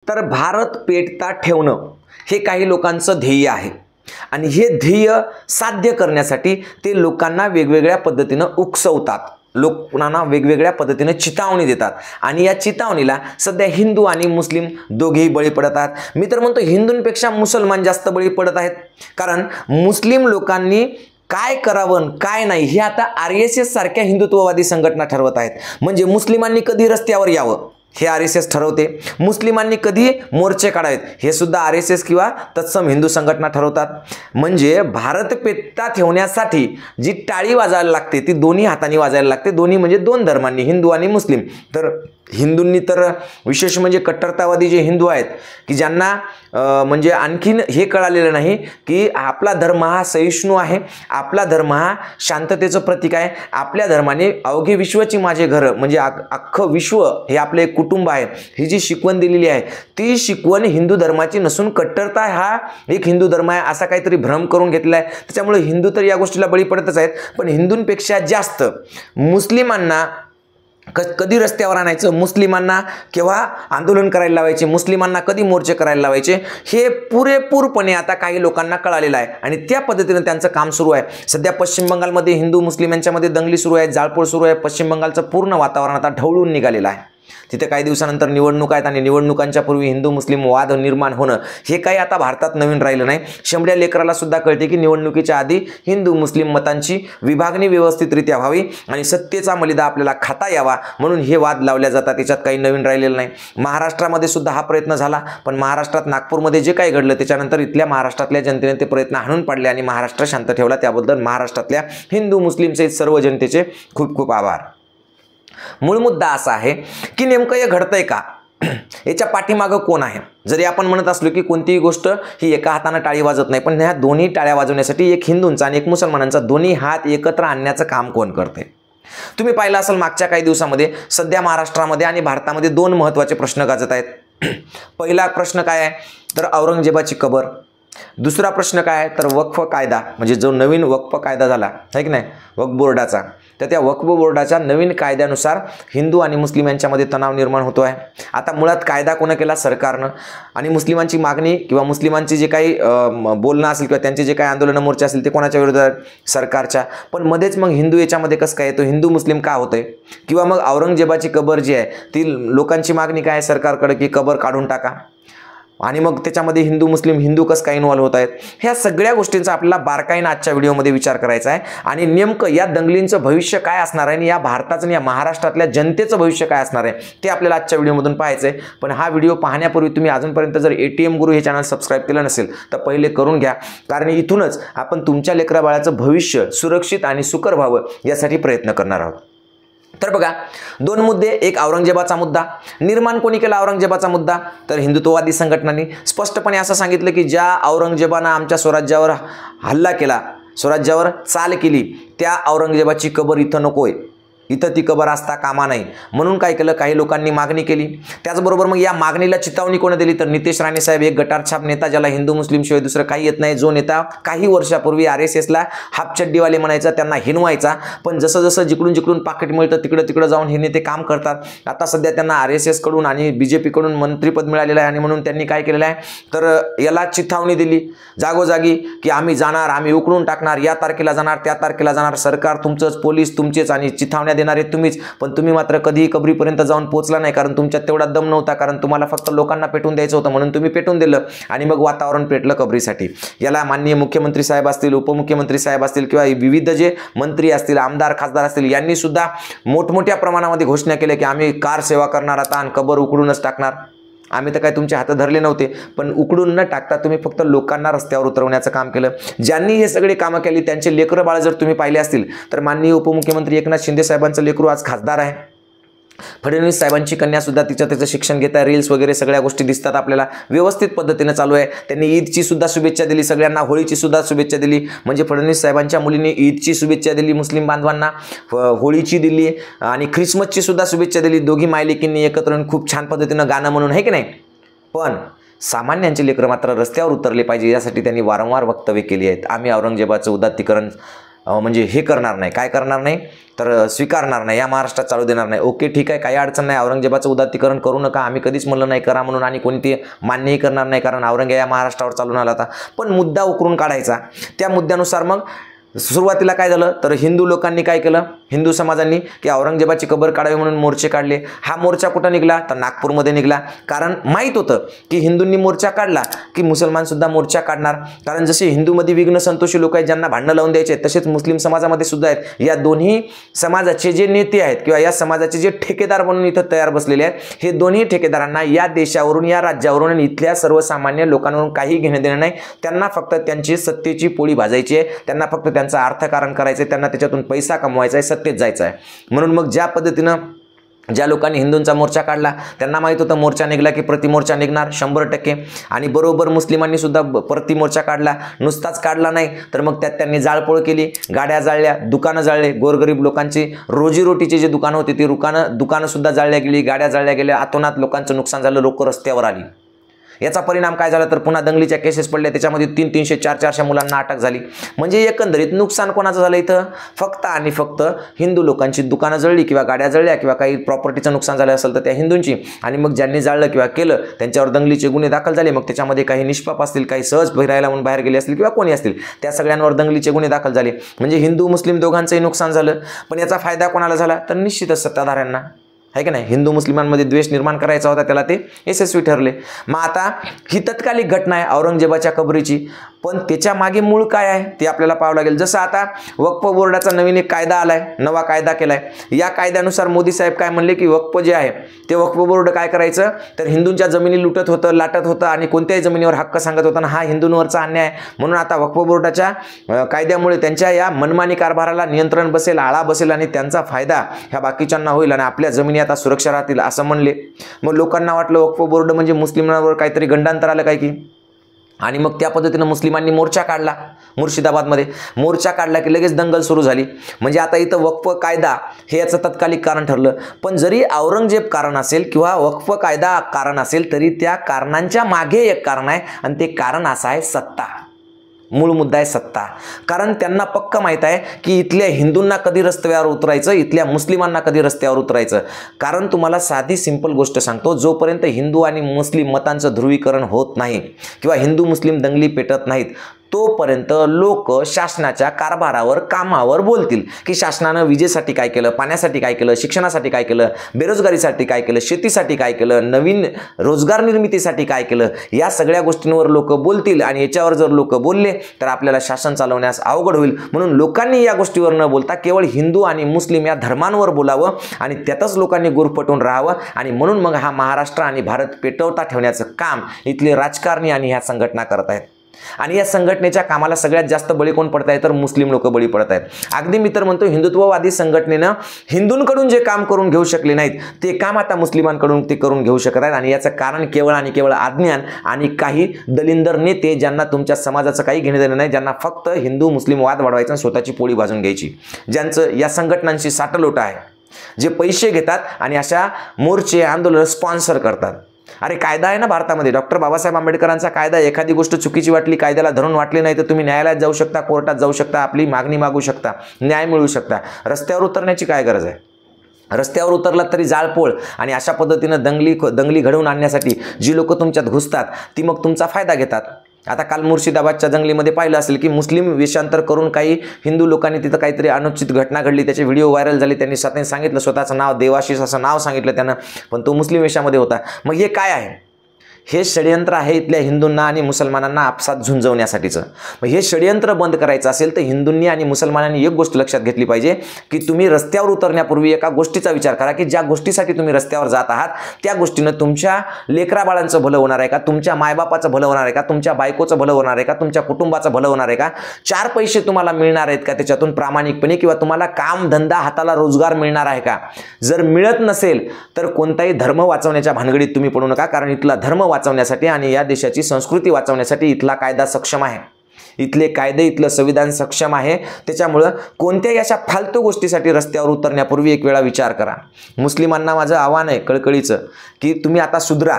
तर भारत पेटता ठेवणं हे काही लोकांचं ध्येय आहे आणि हे ध्येय साध्य करण्यासाठी ते लोकांना वेगवेगळ्या पद्धतीने उकसवतात, लोकांना वेगवेगळ्या पद्धतीने चितावणी देतात आणि या चितावणीला सध्या हिंदू आणि मुस्लिम दोघेही बळी पडत आहेत। मी तर म्हणतो हिंदूंपेक्षा मुसलमान जास्त बळी पडत आहेत, कारण मुस्लिम लोकांनी काय करावं काय नाही हे आता RSS सारख्या हिंदुत्ववादी संघटना ठरवत आहेत। म्हणजे मुस्लिमांनी कधी रस्त्यावर यावं हे RSS ठरवते, मुस्लिमांनी कधी मोर्चे काढावेत हे सुद्धा RSS किंवा तत्सम हिंदू संघटना ठरवतात। म्हणजे भारत पेटता ठेवण्यासाठी जी टाळी वाजायला लागते ती दोन्ही हातांनी वाजायला लागते, दोन्ही म्हणजे दोन धर्मांनी, हिंदू आणि मुस्लिम। तर हिंदूंनी तर विशेष म्हणजे कट्टरतावादी जे हिंदू आहेत की ज्यांना म्हणजे आणखीन हे कळालेलं नाही की आपला धर्म हा सहिष्णू आहे, आपला धर्म हा शांततेचं प्रतीक आहे, आपल्या धर्माने अवघे विश्वची माझे घर म्हणजे अख्खं विश्व हे आपले एक कुटुंब आहे, ही जी शिकवण दिलेली आहे ती शिकवण हिंदू धर्माची नसून कट्टरता हा एक हिंदू धर्म आहे असा काहीतरी भ्रम करून घेतला आहे। त्याच्यामुळे हिंदू तर या गोष्टीला बळी पडतच आहेत, पण हिंदूंपेक्षा जास्त मुस्लिमांना कधी रस्त्यावर आणायचं, मुस्लिमांना केव्हा आंदोलन करायला लावायचे, मुस्लिमांना कधी मोर्चे करायला लावायचे हे पुरेपूरपणे आता काही लोकांना कळालेलं आहे आणि त्या पद्धतीने त्यांचं काम सुरू आहे। सध्या पश्चिम बंगालमध्ये हिंदू मुस्लिम यांच्यामध्ये दंगली सुरू आहे, जाळपोळ सुरू आहे। पश्चिम बंगालचं पूर्ण वातावरण आता ढवळून निघालेलं आहे। तिथे काही दिवसानंतर निवडणूक आहेत आणि निवडणुकांच्या पूर्वी हिंदू मुस्लिम वाद निर्माण होणं हे काही आता भारतात नवीन राहिलं नाही। शेंबड्या लेकराला सुद्धा कळते की निवडणुकीच्या आधी हिंदू मुस्लिम मतांची विभागणी व्यवस्थितरित्या व्हावी आणि सत्तेचा मलिदा आपल्याला खाता यावा म्हणून हे वाद लावल्या जातात, त्याच्यात काही नवीन राहिलेलं नाही। महाराष्ट्रामध्ये सुद्धा हा प्रयत्न झाला, पण महाराष्ट्रात नागपूरमध्ये जे काही घडलं त्याच्यानंतर इथल्या महाराष्ट्रातल्या जनतेने ते प्रयत्न हाणून पाडले आणि महाराष्ट्र शांत ठेवला, त्याबद्दल महाराष्ट्रातल्या हिंदू मुस्लिम सहित सर्व जनतेचे खूप खूप आभार। मूळ मुद्दा असा आहे की नेमकं हे घडतंय का, याच्या पाठीमागं कोण आहे। जरी आपण म्हणत असलो की कोणतीही गोष्ट ही एका हाताने टाळी वाजत नाही, पण ह्या दोन्ही टाळ्या वाजवण्यासाठी एक हिंदूंचा आणि एक मुसलमानांचा दोन्ही हात एकत्र आणण्याचं काम कोण करते। तुम्ही पाहिलं असेल मागच्या काही दिवसामध्ये सध्या महाराष्ट्रामध्ये आणि भारतामध्ये दोन महत्त्वाचे प्रश्न गाजत आहेत। पहिला प्रश्न काय आहे तर औरंगजेबाची कबर, दुसरा प्रश्न काय आहे तर वक्फ कायदा, म्हणजे जो नवीन वक्फ कायदा झाला आहे की नाही वक्फ बोर्डाचा, तर त्या वक्फ बोर्डाच्या नवीन कायद्यानुसार हिंदू आणि मुस्लिम यांच्यामध्ये तणाव निर्माण होतो आहे। आता मुळात कायदा कोण केला, सरकारनं, आणि मुस्लिमांची मागणी किंवा मुस्लिमांची जे काही बोलणं असेल किंवा त्यांचे जे काही आंदोलन मोर्चे असेल ते कोणाच्या विरोधात, सरकारच्या। पण मध्येच मग हिंदू याच्यामध्ये कसं काय येतो, हिंदू मुस्लिम का होतंय, किंवा मग औरंगजेबाची कबर जी आहे ती लोकांची मागणी काय आहे सरकारकडे की कबर काढून टाका, आणि मग त्याच्यामध्ये हिंदू मुस्लिम हिंदू कसं काय इन्व्हॉल्व होत आहेत, ह्या सगळ्या गोष्टींचा आपल्याला बारकाईने आजच्या व्हिडिओमध्ये विचार करायचा आहे। आणि नेमकं या दंगलींचं भविष्य काय असणार आहे आणि या भारताचं आणि या महाराष्ट्रातल्या जनतेचं भविष्य काय असणार आहे ते आपल्याला आजच्या व्हिडिओमधून पाहायचं आहे। पण हा व्हिडिओ पाहण्यापूर्वी तुम्ही अजूनपर्यंत जर ATM गुरु हे चॅनल सबस्क्राईब केलं नसेल तर पहिले करून घ्या, कारण इथूनच आपण तुमच्या लेकराबाळाचं भविष्य सुरक्षित आणि सुकर व्हावं यासाठी प्रयत्न करणार आहोत। तर बघा दोन मुद्दे, एक औरंगजेबाचा मुद्दा, निर्माण कोणी केला औरंगजेबाचा मुद्दा तर हिंदुत्ववादी संघटनांनी स्पष्टपणे असं सांगितलं की ज्या औरंगजेबानं आमच्या स्वराज्यावर हल्ला केला, स्वराज्यावर चाल केली, त्या औरंगजेबाची कबर इथं नकोय, इथं ती कबर असता कामा नाही, म्हणून काय केलं काही लोकांनी मागणी केली। त्याचबरोबर मग या मागणीला चितावणी कोण दिली तर नितेश राणे साहेब, एक गटारछाप नेता ज्याला हिंदू मुस्लिम शिवाय दुसरं काही येत नाही, जो नेता काही वर्षापूर्वी RSSला हापचड्डीवाले म्हणायचा, त्यांना हिनवायचा, पण जसं जसं जिकडून जिकडून पाकिट मिळतं तिकडं जाऊन हे नेते काम करतात। आता सध्या त्यांना RSS कडून आणि BJP कडून मंत्रीपद मिळालेलं आहे आणि म्हणून त्यांनी काय केलेलं आहे तर याला चिथावणी दिली जागोजागी की आम्ही जाणार, आम्ही उकळून टाकणार, या तारखेला जाणार, त्या तारखेला जाणार, सरकार तुमचंच, पोलीस तुमचेच आणि चिथावण्या देणारे तुम्हीच, पण तुम्ही मात्र कधीही कबरीपर्यंत जाऊन पोहोचला नाही, कारण तुमच्यात तेवढा दम नव्हता, कारण तुम्हाला फक्त लोकांना पेटून द्यायचं होतं म्हणून तुम्ही पेटून दिलं आणि मग वातावरण पेटलं कबरीसाठी। याला माननीय मुख्यमंत्री साहेब असतील, उपमुख्यमंत्री साहेब असतील किंवा विविध जे मंत्री असतील, आमदार खासदार असतील, यांनी सुद्धा मोठमोठ्या प्रमाणामध्ये घोषणा केल्या की आम्ही कार सेवा करणार आता आणि कबर उकडूनच टाकणार। आम्ही तर काय तुमचे हात धरले नव्हते, पण उकडून न टाकता तुम्ही फक्त लोकांना रस्त्यावर उतरवण्याचं काम केलं। ज्यांनी हे सगळे कामं केली त्यांचे लेकरं बाळ जर तुम्ही पाहिले असतील तर माननीय उपमुख्यमंत्री एकनाथ शिंदे साहेबांचं लेकरू आज खासदार आहे, फडणवीस साहेबांची कन्या सुद्धा त्याचं शिक्षण घेत आहे, रील्स वगैरे सगळ्या गोष्टी दिसतात आपल्याला, व्यवस्थित पद्धतीने चालू आहे। त्यांनी ईदची सुद्धा शुभेच्छा दिली, सगळ्यांना होळीची सुद्धा शुभेच्छा दिली, म्हणजे फडणवीस साहेबांच्या मुलीने ईदची शुभेच्छा दिली मुस्लिम बांधवांना, होळीची दिली आणि ख्रिसमसची सुद्धा शुभेच्छा दिली, दोघी मायलेकींनी एकत्र येऊन खूप छान पद्धतीनं गाणं म्हणून, आहे की नाही। पण सामान्यांचे लेकरं मात्र रस्त्यावर उतरले पाहिजे यासाठी त्यांनी वारंवार वक्तव्य केली आहेत। आम्ही औरंगजेबाचं उदात्तीकरण म्हणजे हे करणार नाही, काय करणार नाही तर स्वीकारणार नाही, या महाराष्ट्रात चालू देणार नाही. ओके ठीक आहे, काही अडचण नाही, औरंगजेबाचं उदात्तीकरण करू नका, आम्ही कधीच म्हणलं नाही करा म्हणून आणि कोणी ते मान्यही करणार नाही, कारण औरंगजेब या महाराष्ट्रावर चालून आला होता. पण मुद्दा उकरून काढायचा. त्या मुद्द्यानुसार मग सुरुवातीला काय झालं तर हिंदू लोकांनी काय केलं, हिंदू समाजांनी की औरंगजेबाची कबर काढावी म्हणून मोर्चे काढले. हा मोर्चा कुठं निघाला तर नागपूरमध्ये निघाला. कारण माहीत होतं की हिंदूंनी मोर्चा काढला की मुसलमान सुद्धा मोर्चा काढणार. कारण जसे हिंदूमध्ये विघ्न संतोषी लोक आहेत ज्यांना भांडणं लावून द्यायचे, तसेच मुस्लिम समाजामध्ये सुद्धा आहेत. या दोन्ही समाजाचे जे नेते आहेत किंवा या समाजाचे जे ठेकेदार म्हणून इथं तयार बसलेले आहेत, हे दोन्ही ठेकेदारांना या देशावरून, या राज्यावरून आणि इथल्या सर्वसामान्य लोकांवरून काही घेणं देणं नाही. त्यांना फक्त त्यांची सत्तेची पोळी भाजायची आहे, त्यांना फक्त त्यांचं अर्थकारण करायचं आहे, त्यांना त्याच्यातून पैसा कमवायचा आहे, सत्तेत जायचं आहे. म्हणून मग ज्या पद्धतीनं ज्या लोकांनी हिंदूंचा मोर्चा काढला त्यांना माहीत होतं मोर्चा निघाला की प्रतिमोर्चा निघणार 100%. आणि बरोबर मुस्लिमांनी सुद्धा प्रतिमोर्चा काढला. नुसताच काढला नाही तर मग त्यात त्यांनी जाळपोळ केली, गाड्या जाळल्या, दुकानं जाळले, गोरगरीब लोकांची रोजीरोटीची जे दुकानं होती ती दुकानं सुद्धा जाळल्या गेली, गाड्या जाळल्या गेल्या, अतोनात लोकांचं नुकसान झालं, लोक रस्त्यावर आली. याचा परिणाम काय झाला तर पुन्हा दंगलीच्या केसेस पडल्या, त्याच्यामध्ये 300, 400 मुलांना अटक झाली. म्हणजे एकंदरीत नुकसान कोणाचं झालं इथं, फक्त आणि फक्त हिंदू लोकांची दुकानं जळली किंवा गाड्या जळल्या किंवा काही प्रॉपर्टीचं नुकसान झालं असेल तर त्या हिंदूंची. आणि मग ज्यांनी जाळलं किंवा केलं त्यांच्यावर दंगलीचे गुन्हे दाखल झाले. मग त्याच्यामध्ये काही निष्पाप असतील, काही सहज फिरायला म्हणून बाहेर गेले असतील किंवा कोणी असतील, त्या सगळ्यांवर दंगलीचे गुन्हे दाखल झाले. म्हणजे हिंदू मुस्लिम दोघांचंही नुकसान झालं. पण याचा फायदा कोणाला झाला तर निश्चितच सत्ताधाऱ्यांना, आहे की नाही. हिंदू मुस्लिमांमध्ये द्वेष निर्माण करायचा होता, त्याला ते यशस्वी ठरले. मग आता ही तत्कालिक घटना आहे औरंगजेबाच्या कबरीची, पण त्याच्या मागे मूळ काय आहे ते आपल्याला पाहावं लागेल. जसं आता वक्फ बोर्डाचा नवीन एक कायदा आलाय, नवा कायदा केलाय. या कायद्यानुसार मोदी साहेब काय म्हणले की वक्फ जे आहे ते वक्फ बोर्ड काय करायचं तर हिंदूंच्या जमिनी लुटत होतं, लाटत होतं आणि कोणत्याही जमिनीवर हक्क सांगत होता. हा हिंदूंवरचा अन्याय आहे. म्हणून आता वक्फ बोर्डाच्या कायद्यामुळे त्यांच्या या मनमानी कारभाराला नियंत्रण बसेल, आळा बसेल आणि त्यांचा फायदा ह्या बाकीच्यांना होईल आणि आपल्या जमिनी आता सुरक्षा राहतील असं म्हणले. मग लोकांना वाटलं वक्फ बोर्ड म्हणजे मुस्लिमांवर काहीतरी गंडांतर आलं काय की, आणि मग त्या पद्धतीनं मुस्लिमांनी मोर्चा काढला. मुर्शिदाबादमध्ये मोर्चा काढला की लगेच दंगल सुरू झाली. म्हणजे आता इथं वक्फ कायदा हे याचं तत्कालिक कारण ठरलं. पण जरी औरंगजेब कारण असेल किंवा वक्फ कायदा कारण असेल तरी त्या कारणांच्या मागे एक कारण आहे आणि ते कारण असं आहे सत्ता. मूळ मुद्दा आहे सत्ता. कारण त्यांना पक्क माहीत आहे की इथल्या हिंदूंना कधी रस्त्यावर उतरायचं, इथल्या मुस्लिमांना कधी रस्त्यावर उतरायचं. कारण तुम्हाला साधी सिंपल गोष्ट सांगतो, जोपर्यंत हिंदू आणि मुस्लिम मतांचं ध्रुवीकरण होत नाही किंवा हिंदू मुस्लिम दंगली पेटत नाहीत तोपर्यंत लोक शासनाच्या कारभारावर, कामावर बोलतील की शासनानं विजेसाठी काय केलं, पाण्यासाठी काय केलं, शिक्षणासाठी काय केलं, बेरोजगारीसाठी काय केलं, शेतीसाठी काय केलं, नवीन रोजगार निर्मितीसाठी काय केलं. या सगळ्या गोष्टींवर लोक बोलतील आणि याच्यावर जर लोक बोलले तर आपल्याला शासन चालवण्यास अवघड होईल. म्हणून लोकांनी या गोष्टीवर न बोलता केवळ हिंदू आणि मुस्लिम या धर्मांवर बोलावं आणि त्यातच लोकांनी गुरफटून राहावं. आणि म्हणून मग हा महाराष्ट्र आणि भारत पेटवता ठेवण्याचं काम इथले राजकारणी आणि ह्या संघटना करत आहेत. आणि या संघटनेच्या कामाला सगळ्यात जास्त बळी कोण पडत आहे तर मुस्लिम लोक बळी पडत आहेत. अगदी मी तर म्हणतो हिंदुत्ववादी संघटनेनं हिंदूंकडून जे काम करून घेऊ शकले नाहीत ते काम आता मुस्लिमांकडून ते करून घेऊ शकत आहेत. आणि याचं कारण केवळ आणि केवळ अज्ञान आणि काही दलिंदर नेते ज्यांना तुमच्या समाजाचं काही घेणं देणं नाही, ज्यांना फक्त हिंदू मुस्लिम वाद वाढवायचा आणि स्वतःची पोळी भाजून घ्यायची, ज्यांचं या संघटनांशी साटलोटा आहे, जे पैसे घेतात आणि अशा मोर्चे आंदोलन स्पॉन्सर करतात. अरे कायदा आहे ना भारतामध्ये, डॉक्टर बाबासाहेब आंबेडकरांचा कायदा. एखादी गोष्ट चुकीची वाटली, कायद्याला धरून वाटली नाही तर तुम्ही न्यायालयात जाऊ शकता, कोर्टात जाऊ शकता, आपली मागणी मागू शकता, न्याय मिळवू शकता. रस्त्यावर उतरण्याची काय गरज आहे? रस्त्यावर उतरलात तरी जाळपोळ आणि अशा पद्धतीनं दंगली घडवून आणण्यासाठी जी लोक तुमच्यात घुसतात ती मग तुमचा फायदा घेतात. आता काल मुर्शिदाबादच्या जंगलीमध्ये पाहिलं असेल की मुस्लिम वेषांतर करून काही हिंदू लोकांनी तिथं काहीतरी अनुचित घटना घडली, त्याचे व्हिडिओ व्हायरल झाले. त्यांनी स्वतःने सांगितलं, स्वतःचं नाव देवाशीष असं नाव सांगितलं त्यानं, पण तो मुस्लिम वेषामध्ये होता. मग हे काय आहे? हे षडयंत्र आहे इथल्या हिंदूंना आणि मुसलमानांना आपसात झुंजवण्यासाठीचं. मग हे षडयंत्र बंद करायचं असेल तर हिंदूंनी आणि मुसलमानांनी एक गोष्ट लक्षात घेतली पाहिजे की तुम्ही रस्त्यावर उतरण्यापूर्वी एका गोष्टीचा विचार करा की ज्या गोष्टीसाठी तुम्ही रस्त्यावर जात आहात त्या गोष्टीनं तुमच्या लेकराबाळांचं भलं होणार आहे का, तुमच्या मायबापाचं भलं होणार आहे का, तुमच्या बायकोचं भलं होणार आहे का, तुमच्या कुटुंबाचं भलं होणार आहे का, 4 पैसे तुम्हाला मिळणार आहेत का त्याच्यातून प्रामाणिकपणे, किंवा तुम्हाला काम धंदा हाताला रोजगार मिळणार आहे का. जर मिळत नसेल तर कोणताही धर्म वाचवण्याच्या भानगडीत तुम्ही पडू नका, कारण इथला धर्म वाचवण्यासाठी आणि या देशाची संस्कृती वाचवण्यासाठी इथला कायदा सक्षम आहे, इथले कायदे, इथलं संविधान सक्षम आहे. त्याच्यामुळं कोणत्याही अशा फालतू गोष्टीसाठी रस्त्यावर उतरण्यापूर्वी एक वेळा विचार करा. मुस्लिमांना माझं आव्हान आहे कळकळीचं की तुम्ही आता सुधरा.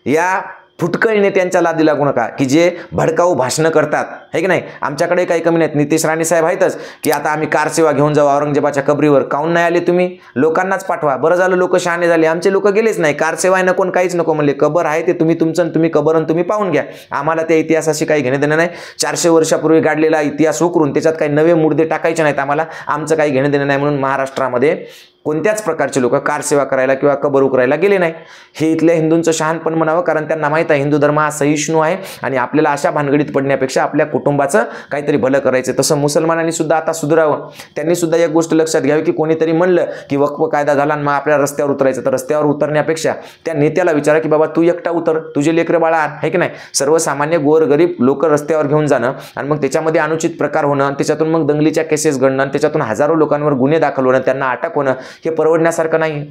या फुटकळ नेत्यांच्या लादी लागू नका की जे भडकाऊ भाषणं करतात, है की नाही. आमच्याकडे काही कमी नाहीत. नितेश राणे साहेब आहेतच की आता आम्ही कार सेवा घेऊन जाऊ औरंगजेबाच्या कबरीवर. काहून नाही आले तुम्ही? लोकांनाच पाठवा. बरं झालं लोक शहाणे झाले. आमचे लोक गेलेच नाही. कार सेवा नको काहीच नको म्हणले. कबर आहे ते तुम्ही तुमचं तुम्ही कबरन तुम्ही पाहून घ्या. आम्हाला त्या इतिहासाशी काही घेणं देणं नाही. 400 वर्षापूर्वी गाडलेला इतिहास उकरून त्याच्यात काही नवे मुद्दे टाकायचे नाहीत. आम्हाला आमचं काही घेणं देणं नाही. म्हणून महाराष्ट्रामध्ये कोणत्याच प्रकारचे लोक कार सेवा करायला किंवा कबर उकरायला गेले नाही. हे इथल्या हिंदूंचं शहाणपण म्हणावं, कारण त्यांना माहीत आहे हिंदू धर्म हा सहिष्णू आहे आणि आपल्याला अशा भानगडीत पडण्यापेक्षा आपल्या कुटुंबाचं काहीतरी भलं करायचं. तसं मुसलमानांनी सुद्धा आता सुधारावं. त्यांनी सुद्धा एक गोष्ट लक्षात घ्यावी की कोणीतरी म्हणलं की वक्फ कायदा झाला आणि मग आपल्या रस्त्यावर उतरायचं, तर रस्त्यावर उतरण्यापेक्षा त्या नेत्याला विचारा की बाबा तू एकटा उतर, तुझे लेकरं बाळा आहे की नाही. सर्वसामान्य गोरगरीब लोक रस्त्यावर घेऊन जाणं आणि मग त्याच्यामध्ये अनुचित प्रकार होणं आणि त्याच्यातून मग दंगलीच्या केसेस घडणं, त्याच्यातून हजारो लोकांवर गुन्हे दाखल होणं, त्यांना अटक होणं, हे परवडण्यासारखं नाही.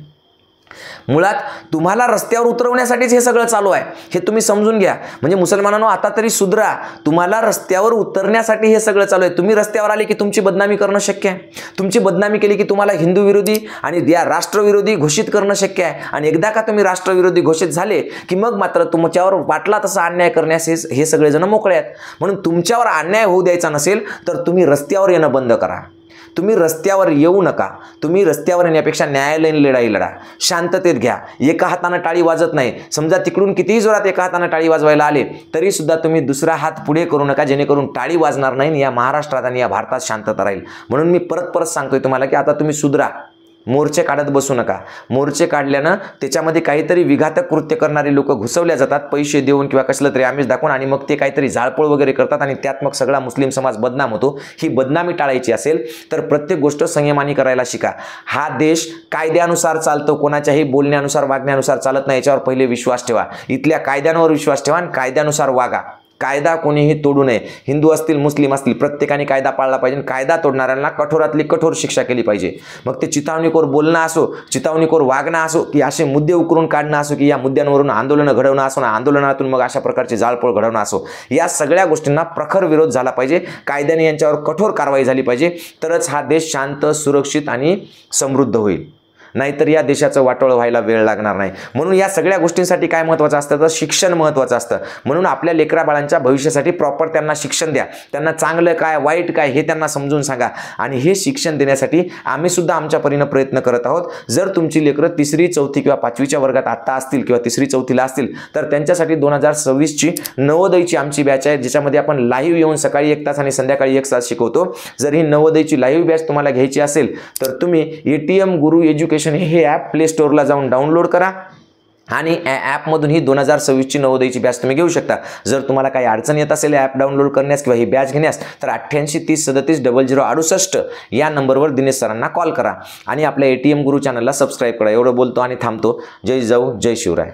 मुळात तुम्हाला रस्त्यावर उतरवण्यासाठीच हे सगळं चालू आहे, हे तुम्ही समजून घ्या. म्हणजे मुसलमानांनो आता तरी सुधरा. तुम्हाला रस्त्यावर उतरण्यासाठी हे सगळं चालू आहे. तुम्ही रस्त्यावर आले की तुमची बदनामी करणं शक्य आहे. तुमची बदनामी केली की तुम्हाला हिंदू विरोधी आणि या राष्ट्रविरोधी घोषित करणं शक्य आहे. आणि एकदा का तुम्ही राष्ट्रविरोधी घोषित झाले की मग मात्र तुमच्यावर वाटला तसा अन्याय करण्यास हे सगळेजण मोकळे आहेत. म्हणून तुमच्यावर अन्याय होऊ द्यायचा नसेल तर तुम्ही रस्त्यावर येणं बंद करा. तुम्ही रस्त्यावर येऊ नका. तुम्ही रस्त्यावर येण्यापेक्षा न्यायालयीन लढाई लढा. शांततेत घ्या. एका हाताने टाळी वाजत नाही. समजा तिकडून कितीही जोरात एका हाताने टाळी वाजवायला आले तरी सुद्धा तुम्ही दुसरा हात पुढे करू नका, जेणेकरून टाळी वाजणार नाही. या महाराष्ट्रात आणि या भारतात शांतता राहील. म्हणून मी परत सांगतोय तुम्हाला की आता तुम्ही सुधरा. मोर्चे काढत बसू नका. मोर्चे काढल्यानं त्याच्यामध्ये काहीतरी विघातक कृत्य करणारे लोक घुसवल्या जातात, पैसे देऊन किंवा कसलं तरी आमिष दाखवून, आणि मग ते काहीतरी जाळपोळ वगैरे करतात आणि त्यात मग सगळा मुस्लिम समाज बदनाम होतो. ही बदनामी टाळायची असेल तर प्रत्येक गोष्ट संयमाने करायला शिका. हा देश कायद्यानुसार चालतो, कोणाच्याही बोलण्यानुसार वागण्यानुसार चालत नाही. याच्यावर पहिले विश्वास ठेवा. इथल्या कायद्यांवर विश्वास ठेवा आणि कायद्यानुसार वागा. कायदा कोणीही तोडू नये. हिंदू असतील मुस्लिम असतील प्रत्येकाने कायदा पाळला पाहिजे. कायदा तोडणाऱ्यांना कठोरातली कठोर शिक्षा केली पाहिजे. मग ते चितावणीखोर बोलणं असो, चितावणीखोर वागणं असो, की असे मुद्दे उकरून काढणं असो, की या मुद्द्यांवरून आंदोलनं घडवणं असो, आंदोलनातून मग अशा प्रकारचे जाळपोळ घडवणं असो, या सगळ्या गोष्टींना प्रखर विरोध झाला पाहिजे. कायद्याने यांच्यावर कठोर कारवाई झाली पाहिजे. तरच हा देश शांत, सुरक्षित आणि समृद्ध होईल. नाहीतर या देशाचं वाटोळं व्हायला वेळ लागणार नाही. म्हणून या सगळ्या गोष्टींसाठी काय महत्त्वाचं असतं तर शिक्षण महत्त्वाचं असतं. म्हणून आपल्या लेकरा बाळांच्या भविष्यासाठी प्रॉपर त्यांना शिक्षण द्या. त्यांना चांगलं काय वाईट काय हे त्यांना समजून सांगा. आणि हे शिक्षण देण्यासाठी आम्ही सुद्धा आमच्या परीनं प्रयत्न करत आहोत. जर तुमची लेकरं 3री 4थी किंवा 5वीच्या वर्गात आत्ता असतील किंवा 3री 4थीला असतील तर त्यांच्यासाठी 2026ची नवोदयची आमची बॅच आहे, ज्याच्यामध्ये आपण लाईव्ह येऊन सकाळी 1 तास आणि संध्याकाळी 1 तास शिकवतो. जर ही नवोदयची लाईव्ह बॅच तुम्हाला घ्यायची असेल तर तुम्ही ATM गुरु एज्युकेशन हे ॲप प्ले स्टोअरला जाऊन डाउनलोड करा आणि ॲपमधून ही 2026ची नवोदयची बॅच तुम्ही घेऊ शकता. जर तुम्हाला काही अडचण येत असेल ॲप डाउनलोड करण्यास किंवा ही बॅच घेण्यास तर 88 30 37 0068 या नंबरवर दिनेश सरांना कॉल करा आणि आपल्या ATM गुरु चॅनलला सबस्क्राईब करा. एवढं बोलतो आणि थांबतो. जय जाऊ, जय शिवराय.